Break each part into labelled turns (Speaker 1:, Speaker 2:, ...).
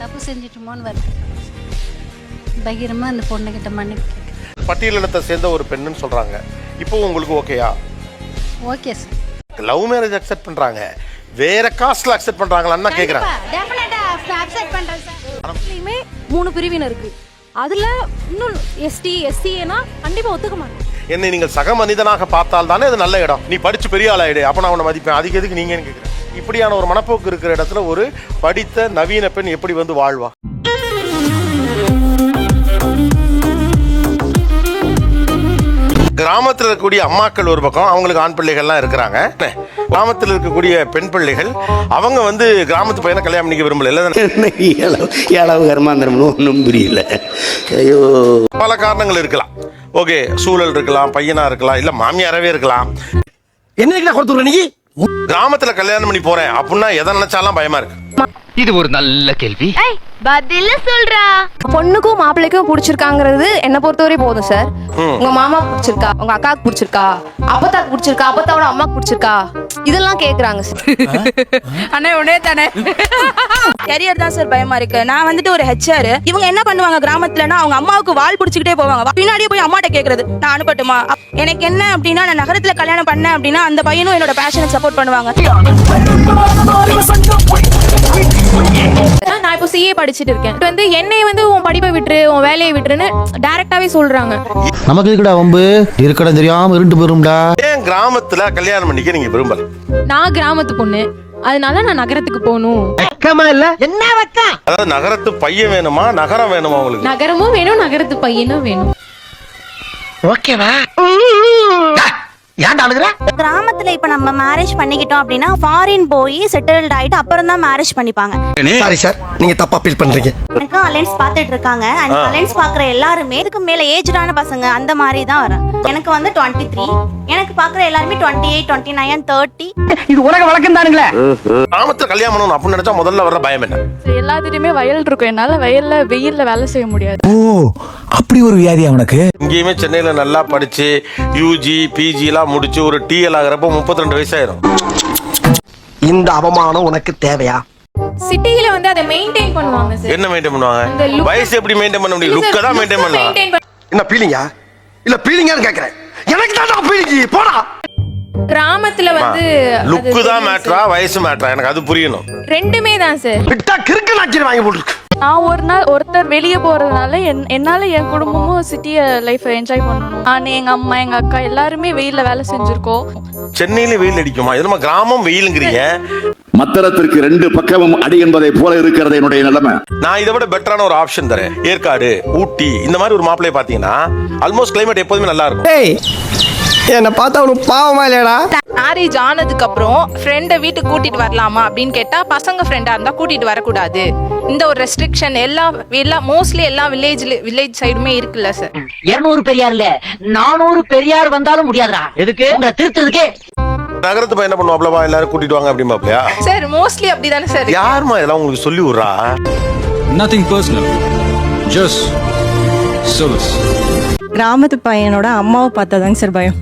Speaker 1: தப்பு செஞ்சிட்டோமோன்னு வருது. பகிரமா அந்த பொண்ணுகிட்ட மன்னிப்பு கேட்குறேன்.
Speaker 2: பட்டியலினத்தை சேர்ந்த ஒரு பெண்ணுன்னு சொல்றாங்க. இப்போ உங்களுக்கு ஓகேயா?
Speaker 1: Okay sir.
Speaker 2: Love marriage accept பண்றாங்க, வேற காஸ்ட்ல அக்செப்ட் பண்றாங்களான்னு தான் கேக்குறாங்க.
Speaker 1: டெஃபினட்டா அக்செப்ட் பண்றேன் சார்.
Speaker 3: அதுலயுமே 3 பிரிவினர் இருக்கு. அதுல இன்னும் எஸ்டி எஸ்சினா கண்டிப்பா ஒத்துக்க மாட்டேன்.
Speaker 2: என்னை நீங்கள் சக மனிதனாக பார்த்தால் தானே அது நல்ல இடம். நீ படிச்சு பெரிய ஆளாயிடு, அப்ப நான் உன்னை மதிப்பேன். அதுக்கு எதுக்கு நீங்கன்னு கேட்குறேன். இப்படியான ஒரு மனப்போக்கு இருக்கிற இடத்துல ஒரு படித்த நவீன பெண் எப்படி வந்து வாழ்வா? கிராமத்தில் இருக்கக்கூடிய அம்மாக்கள் ஒரு பக்கம், அவங்களுக்கு ஆண் பிள்ளைகள்லாம் இருக்கிறாங்க. கிராமத்தில் இருக்கக்கூடிய பெண் பிள்ளைகள் அவங்க வந்து கிராமத்து பையனை கல்யாணம் பண்ணிக்க விரும்பல.
Speaker 4: ஏழாவது கர்மாந்திரம்னு ஒன்றும் புரியல. ஐயோ,
Speaker 2: பல காரணங்கள் இருக்கலாம். ஓகே, சூழல் இருக்கலாம், பையனா இருக்கலாம், இல்ல மாமியாரவே இருக்கலாம்.
Speaker 4: என்ன கொடுத்துருக்க நீ?
Speaker 2: கிராமத்துல கல்யாணம் பண்ணி போறேன் அப்படின்னா எதை நினைச்சாலும் பயமா இருக்கு.
Speaker 5: இது ஒரு நல்ல கேள்வி.
Speaker 3: பதில சொல்றா. பொண்ணுக்கும் மாப்பிள்ளைக்கும் பிடிச்சிருக்காங்கிறது என்ன பொறுத்தவரை போதும் சார். உங்க மாமா பிடிச்சிருக்கா, உங்க அக்காவுக்கு பிடிச்சிருக்கா, அப்பத்தாக்கு பிடிச்சிருக்கா, அப்பத்தாவோட அம்மாக்கு பிடிச்சிருக்கா, இதெல்லாம் கேக்குறாங்க சார்.
Speaker 6: அண்ணே உடனே தானே கரியர் தான் சார் பயமா இருக்கு. நான் வந்துட்டு ஒரு ஹெச்ஆர். இவங்க என்ன பண்ணுவாங்க கிராமத்துலன்னா, அவங்க அம்மாவுக்கு வால் பிடிச்சிக்கிட்டே போவாங்க. பின்னாடியே போய் அம்மாட்ட கேக்குறது, நான் அனுப்பட்டுமா? எனக்கு என்ன அப்படின்னா, நான் நகரத்துல கல்யாணம் பண்ணேன் அப்படின்னா அந்த பையனும் என்னோட பேஷனுக்கு சப்போர்ட் பண்ணுவாங்க.
Speaker 3: நான் இப்போ சிஏ படிச்சுட்டு இருக்கேன். வந்து என்னை வந்து உன் படிப்பை விட்டுரு, உன் வேலையை விட்டுருன்னு டைரக்டாவே சொல்றாங்க.
Speaker 7: நமக்கு இருக்கடா வம்பு, இருக்கடா தெரியாம இருண்டு போயிரும்டா.
Speaker 2: ஏன் கிராமத்துல கல்யாணம் பண்ணிக்க நீங்க விரும்பல?
Speaker 3: நான் கிராமத்து பொண்ணு, அதனால நான் நகரத்துக்கு போகணும்.
Speaker 2: அதாவது நகரத்து பையன் வேணுமா, நகரம் வேணுமா உங்களுக்கு?
Speaker 3: நகரமும் வேணும், நகரத்து பையனும் வேணும்.
Speaker 4: ஓகேவா? ஏன்டா அழுகுற?
Speaker 8: கிராமத்துல இப்ப நம்ம மேரேஜ் பண்ணிக்கிட்டோம் அப்படின்னா ஃபாரின் போய் செட்டில்ட் ஆயிட்டு அப்புறம் தான் மேரேஜ் பண்ணிப்பாங்க.
Speaker 4: சாரி சார், நீங்க தப்பா ஃபீல் பண்றீங்க.
Speaker 8: எனக்கு அலைன்ஸ் பாத்துட்டு இருக்காங்க. அந்த அலைன்ஸ் பாக்குற எல்லாருமே இதுக்கு மேல ஏஜ்டான பசங்க அந்த மாதிரி தான் வரும். எனக்கு வந்து 23, எனக்கு பாக்குற எல்லாருமே 28, 29, 30.
Speaker 5: இது உலக வழக்கம் தானுங்களே.
Speaker 2: கிராமத்துல கல்யாணம் பண்ணணும் அப்படின்னு நினைச்சா முதல்ல வர்ற பயம் என்ன?
Speaker 6: எல்லாத்துலயுமே வயல் இருக்கும். என்னால வயல்ல வெயில்ல வேலை செய்ய முடியாது.
Speaker 7: ஓ, அப்படி ஒரு வியாதியா உனக்கு?
Speaker 2: இங்கேயுமே சென்னையில நல்லா படிச்சு யூஜி பிஜி எல்லாம் முடிச்சு ஒரு டிஎல் ஆகிறப்ப 32 வயசாயிரும்.
Speaker 4: இந்த அவமானம் உனக்கு தேவையா?
Speaker 3: சிட்டில வந்து அதை மெயின்டைன் பண்ணுவாங்க சார்.
Speaker 2: என்ன மெயின்டைன் பண்ணுவாங்க? வயசு எப்படி மெயின்டைன் பண்ண முடியும்? லுக்க தான் மெயின்டைன் பண்ணலாம்.
Speaker 4: என்ன பீலிங்கா? இல்ல பீலிங்கான்னு கேக்குறேன். எனக்கு தான் பீலிங்கி. போடா.
Speaker 3: கிராமத்துல வந்து
Speaker 2: லுக்கு தான் மேட்டரா, வயசு மேட்டரா? எனக்கு அது புரியணும்.
Speaker 3: ரெண்டுமே தான் சார்.
Speaker 4: விட்டா கிறுக்கு நாச்சிரி வாங்கி போட்டுருக்கு.
Speaker 6: நான் ஒரு நாள் ஒருத்தர் வெளியே போறதுனால என்னால என் குடும்பமும் சிட்டிய லைஃப் என்ஜாய் பண்ணணும். நான் எங்க அம்மா எங்க அக்கா எல்லாருமே வெயில்ல வேலை செஞ்சிருக்கோம்.
Speaker 2: சென்னையில வெயில் அடிக்குமா? இது நம்ம கிராமம் வெயிலுங்கிறீங்க.
Speaker 9: மத்தளத்திற்கு 2 பக்கமும் அடி என்பதை போல இருக்கிறது என்னுடைய நிலைமை.
Speaker 2: நான் இதை விட பெட்டரான ஒரு ஆப்ஷன் தரேன். ஏற்காடு, ஊட்டி இந்த மாதிரி ஒரு மாப்பிள்ளைய பாத்தீங்கன்னா ஆல்மோஸ்ட் கிளைமேட் எப்போதுமே நல்லா இருக்கும்.
Speaker 4: என்ன பார்த்தா அவனுக்கு பாவமா இல்லையாடா?
Speaker 6: மேரேஜ் ஆனதுக்கு அப்புறம் ஃப்ரெண்டை வீட்டுக்கு கூட்டிட்டு வரலாமா அப்படின்னு கேட்டா, பசங்க ஃப்ரெண்டா இருந்தா கூட்டிட்டு வரக்கூடாது. இந்த ஒரு ரெஸ்ட்ரிக்ஷன் எல்லா மோஸ்ட்லி எல்லா வில்லேஜ் சைடுமே இருக்குல்ல சார்.
Speaker 5: 200 பெரியார் இல்ல 400 பெரியார் வந்தாலும் முடியாதுடா. எதுக்கு உங்களை திருத்துறதுக்கே.
Speaker 2: நகரத்து பையன் என்ன பண்ணுவாப்லவா, எல்லாரும் கூட்டிட்டு வாங்க அப்படிமாப்லையா?
Speaker 6: சார் மோஸ்ட்லி அப்படிதானே சார்.
Speaker 2: யாருமா இதெல்லாம் உங்களுக்கு சொல்லி விடுறா?
Speaker 10: Nothing personal, just service.
Speaker 6: கிராமத்து பையனோட அம்மாவை பார்த்தாதாங்க சார் பயம்.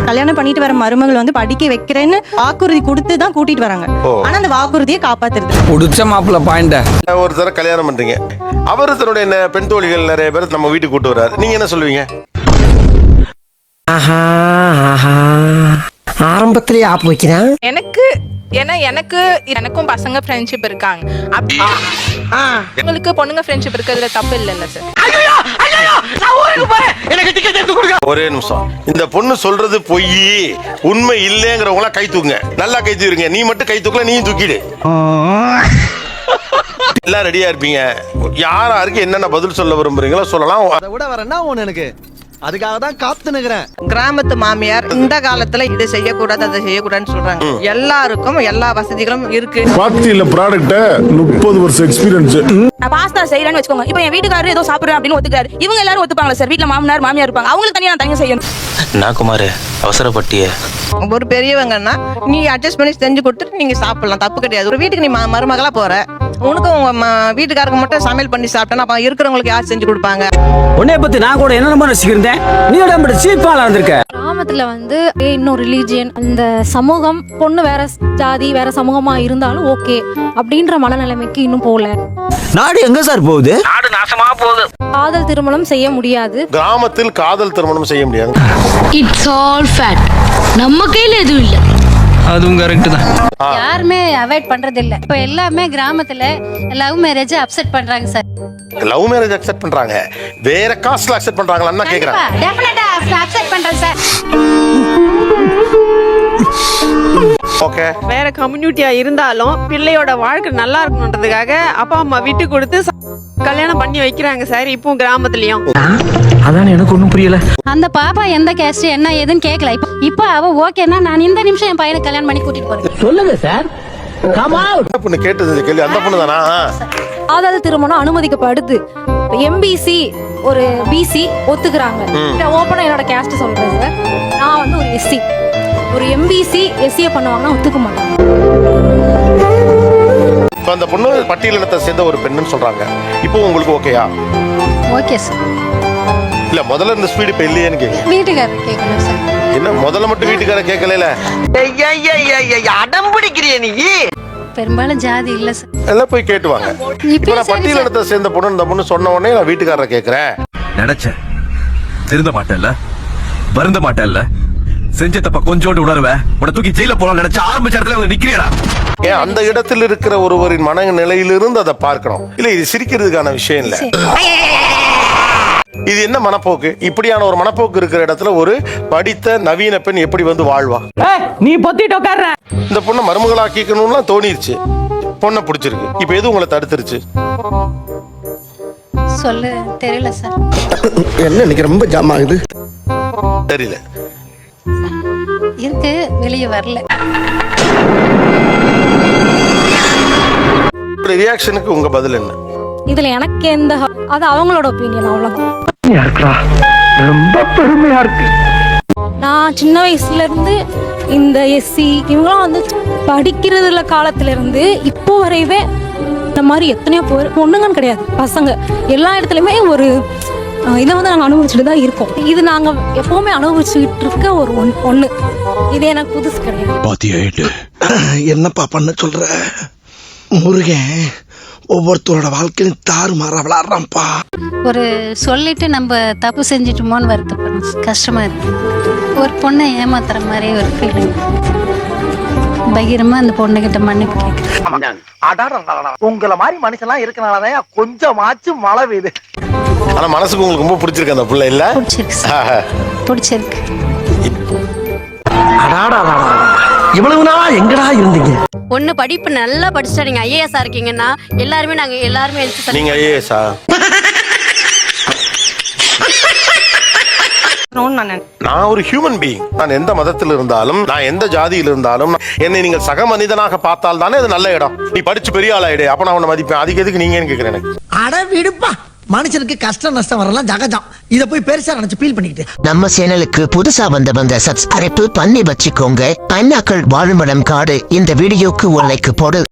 Speaker 6: கல்யாணம் பண்ணிட்டு வர மருமகள் வந்து படிக்க வைக்கிறேன்னு வாக்குறுதி கொடுத்து தான் கூட்டிட்டு வராங்க. ஆனா அந்த வாக்குறுதியை காப்பாத்துறது
Speaker 7: புடிச்ச மாப்பிள்ள பாயிண்ட.
Speaker 2: ஒருத்தர கல்யாணம் பண்றீங்க, அவரு தன்னுடைய பெண் தோழிகள் நிறைய பேர் நம்ம வீட்டுக்கு கூட்டு வர்றாரு, நீங்க என்ன சொல்லுவீங்க?
Speaker 4: ஆரம்பத்திலேயே ஆப்பு வைக்கிறேன்.
Speaker 6: எனக்கும் பசங்க ஃப்ரெண்ட்ஷிப் இருக்காங்க. உங்களுக்கு பொண்ணுங்க ஃப்ரெண்ட்ஷிப் இருக்கிறதுல தப்பு இல்லைல்ல சார்.
Speaker 2: ஒரே நிமிஷம், இந்த பொண்ணு சொல்றது பொய், உண்மை இல்லைங்கிறவங்கள கை தூக்குங்க. நல்லா கை தூக்குங்க. நீ மட்டும் கை தூக்கல, நீயும் தூக்கிடு. எல்லாம் ரெடியா இருப்பீங்க. யாருக்கு என்னென்ன பதில் சொல்ல விரும்புறீங்களோ சொல்லலாம்.
Speaker 7: அதை விட வரேன்னா ஒண்ணு எனக்கு அதுக்காக தான் காத்து நிக்கிறேன்.
Speaker 6: கிராமத்து மாமியார் இந்த காலத்துல இது செய்யக்கூடாது அதை செய்யக்கூடாதுன்னு சொல்றாங்க. எல்லாருக்கும் எல்லா வசதிகளும் இருக்கு.
Speaker 9: பாத்தியில ப்ராடக்ட்ட 30 வருஷம் எக்ஸ்பீரியன்ஸ்.
Speaker 6: நான் பாஸ்தா செய்யறேன்னு வச்சுக்கோங்க. இப்போ என் வீட்டுக்காரர் ஏதோ சாப்பிடுறேன் அப்படின்னு ஒத்துக்காரு. இவங்க எல்லாரும் ஒத்துப்பாங்களா சார்? வீட்டுல மாமனார் மாமியார் இருப்பாங்க, அவங்களுக்கு தனியா நான் தனியா செய்யணும்.
Speaker 5: நான் குமார் அவசரப்பட்டிய
Speaker 6: ஒரு பெரியவங்கன்னா நீ அட்ஜஸ்ட் பண்ணி செஞ்சு கொடுத்துட்டு நீங்க சாப்பிடலாம், தப்பு கிடையாது. ஒரு வீட்டுக்கு நீ மருமகளா போற, உனக்கும் உங்க வீட்டுக்காரருக்கு மட்டும் சமையல் பண்ணி சாப்பிட்டேன்னா அப்ப இருக்கிறவங்களுக்கு யார் செஞ்சு கொடுப்பாங்க?
Speaker 5: உன்னை பத்தி நான் கூட என்ன ரசிக்கிறேன், நீ சீப்பாளா இருந்திருக்க.
Speaker 3: கிராமத்துல வந்து இன்னும் ரிலீஜியன், அந்த சமூகம், பொண்ணு வேற ஜாதி வேற சமூகமா இருந்தாலும் ஓகே அப்படின்ற மனநிலைமைக்கு இன்னும் போகல.
Speaker 5: நாடு எங்க சார் போகுது? நாடு நாசமா போகுது.
Speaker 3: காதல் திருமணம் செய்ய முடியாது.
Speaker 2: கிராமத்தில் காதல் திருமணம் செய்ய முடியாது.
Speaker 1: It's all fate. நம்ம கையில எதுவும் இல்ல.
Speaker 10: அதுவும் கரெக்ட் தான்.
Speaker 1: யாருமே அவாய்ட் பண்றது இல்ல. இப்ப எல்லாமே கிராமத்துல லவ் மேரேஜ் அக்செப்ட் பண்றாங்க சார்.
Speaker 2: லவ் மேரேஜ் அக்செப்ட் பண்றாங்க, வேற காஸ்ட்ல அக்செப்ட் பண்றாங்களான்னு தான் கேக்குறாங்க.
Speaker 1: டெஃபினட்டா அக்செப்ட் பண்றேன் சார்.
Speaker 2: ஓகே.
Speaker 6: வேற கம்யூனிட்டியா இருந்தாலும் பிள்ளையோட வாழ்க்கை நல்லா இருக்கணுன்றதுக்காக அப்பா அம்மா விட்டு கொடுத்து கல்யாணம் பண்ணி வைக்கிறாங்க சார். இப்போ கிராமத்துலயும்
Speaker 5: அதான் எனக்கு ஒண்ணும் புரியல.
Speaker 1: அந்த பாப்பா எந்த கேஸ்ட் என்ன ஏதுன்னு கேட்கல. இப்ப அவ ஓகேன்னா நான் இந்த நிமிஷம் என் பையனை கல்யாணம் பண்ணி கூட்டிட்டு போறேன்.
Speaker 5: சொல்லுங்க சார்.
Speaker 2: பொண்ணு கேட்டது கேள்வி அந்த பொண்ணு தானா?
Speaker 3: காதல் திருமணம் அனுமதிக்கப்படுது. எம்பிசி ஒரு பிசி ஒத்துக்கிறாங்க. ஓப்பனா என்னோட கேஸ்ட் சொல்றேன் சார். நான் வந்து ஒரு எஸ்சி. ஒரு எம்பிசி எஸ்சியை பண்ணுவாங்கன்னா ஒத்துக்க மாட்டாங்க.
Speaker 2: இப்போ அந்த பொண்ணு பட்டியலினத்தை சேர்ந்த ஒரு பெண்ணுன்னு சொல்றாங்க. இப்போ உங்களுக்கு ஓகேயா?
Speaker 1: Okay sir.
Speaker 2: இல்ல முதல்ல இந்த ஸ்பீடு இப்ப இல்லையேன்னு கேக்குறேன்.
Speaker 1: வீட்டுக்காரர் கேட்கணும் சார்.
Speaker 2: என்ன முதல்ல மட்டும் வீட்டுக்காரர் கேட்கல?
Speaker 5: அடம் பிடிக்கிறிய நீ.
Speaker 1: பெரும்பாலும் ஜாதி இல்ல சார்.
Speaker 2: எல்லாம் போய் கேட்டுவாங்க. இப்போ நான் பட்டியலினத்தை சேர்ந்த பொண்ணு இந்த பொண்ணு சொன்ன உடனே நான் வீட்டுக்காரரை கேட்கிறேன்.
Speaker 9: நினைச்சேன் திருந்த மாட்டேன்ல, வருந்த மாட்டேன்ல, செஞ்ச தப்ப கொஞ்சோண்டு உணர்வேன், உன தூக்கி ஜெயில போலாம் நினைச்ச ஆரம்பிச்ச இடத்துல நிக்கிறீடா.
Speaker 2: ஏன் அந்த இடத்தில் இருக்கிற ஒருவரின் மனநிலையிலிருந்து அதை பார்க்கணும். இல்ல இது சிரிக்கிறதுக்கான விஷயம் இல்ல. இது என்ன மனப்போக்கு? இப்படியான ஒரு மனப்போக்கு இருக்கிற இடத்துல ஒரு படித்த நவீன பெண் எப்படி வந்து வாழ்வா?
Speaker 5: நீ பொத்திட்டு உட்கார்ற.
Speaker 2: இந்த பொண்ணை மருமகளாக்கிக்கணும்லாம் தோணிருச்சு, பொண்ணை பிடிச்சிருக்கு. இப்ப எது உங்களை தடுத்துருச்சு?
Speaker 1: சொல்ல தெரியல சார்.
Speaker 4: என்ன இன்னைக்கு ரொம்ப ஜாம் ஆகுது
Speaker 2: தெரியல.
Speaker 1: இருக்கு, வெளியே வரல.
Speaker 2: ரியாக்ஷனுக்கு உங்க பதில் என்ன?
Speaker 3: இதுல எனக்கு எந்த அது அவங்களோட ஒப்பீனியன், அவ்வளவுதான்.
Speaker 5: ரொம்ப பெருமையா இருக்கு.
Speaker 3: நான் சின்ன வயசுல இருந்து இந்த எஸ்சி இவங்களாம் வந்து படிக்கிறதுல காலத்துல இருந்து இப்போ வரையவே இந்த மாதிரி எத்தனையோ பொண்ணுங்கன்னு கிடையாது, பசங்க எல்லா இடத்துலயுமே ஒரு இதை வந்து நாங்கள் அனுபவிச்சுட்டு தான் இருக்கோம். இது நாங்கள் எப்பவுமே அனுபவிச்சுட்டு இருக்க ஒரு ஒண்ணு. இது எனக்கு புதுசு கிடையாது.
Speaker 4: என்னப்பா பண்ண சொல்ற? முருகன் ஒவ்வொருத்தரோட வாழ்க்கையும் தாறுமாறா விளாடுறான்ப்பா.
Speaker 1: ஒரு சொல்லிட்டு நம்ம தப்பு செஞ்சிட்டோமோன்னு வருத்தப்படும், கஷ்டமா இருக்கு. ஒரு பொண்ணை ஏமாத்துற மாதிரி ஒரு ஃபீலிங். பகிரமா அந்த பொண்ணுகிட்ட மன்னிப்பு கேட்கிறேன்.
Speaker 5: உங்களை மாதிரி மனுஷன்லாம் இருக்கனாலதான் கொஞ்சமாச்சும் மழை பெய்யுது.
Speaker 2: ஆனா மனசுக்கு உங்களுக்கு ரொம்ப பிடிச்சிருக்கு அந்த பிள்ளை இல்ல?
Speaker 1: பிடிச்சிருக்கு சார், பிடிச்சிருக்கு.
Speaker 4: இவ்வளவு நாளா எங்கடா இருந்தீங்க?
Speaker 1: பொண்ணு படிப்பு நல்லா படிச்சுட்டா நீங்க ஐஏஎஸ் இருக்கீங்கன்னா எல்லாருமே
Speaker 2: நீங்க ஐஏஎஸ் நான் ஒரு ஹியூமன் பீயிங். நான் எந்த மதத்தில் இருந்தாலும், நான் எந்த ஜாதியில் இருந்தாலும், என்னை நீங்கள் சக மனிதனாக பார்த்தால் தானே அது நல்ல இடம். நீ படிச்சு பெரிய ஆளாயிடு, அப்ப நான் உன்னை மதிப்பேன். அதுக்கு எதுக்கு நீங்கன்னு கேட்கிறேன். எனக்கு
Speaker 5: அட விடுப்பா, மனுஷனுக்கு கஷ்டம் நஷ்டம் வரலாம் ஜகஜம். இத போய் பெருசா நினைச்சு ஃபீல் பண்ணிக்கிட்டு.
Speaker 11: நம்ம சேனலுக்கு புதுசா வந்த சப்ஸ்கிரைப் பண்ணி வச்சுக்கோங்க. பைனாக்கள் வாழுமிடம் காடு இந்த வீடியோக்கு ஒரு லைக் போடு.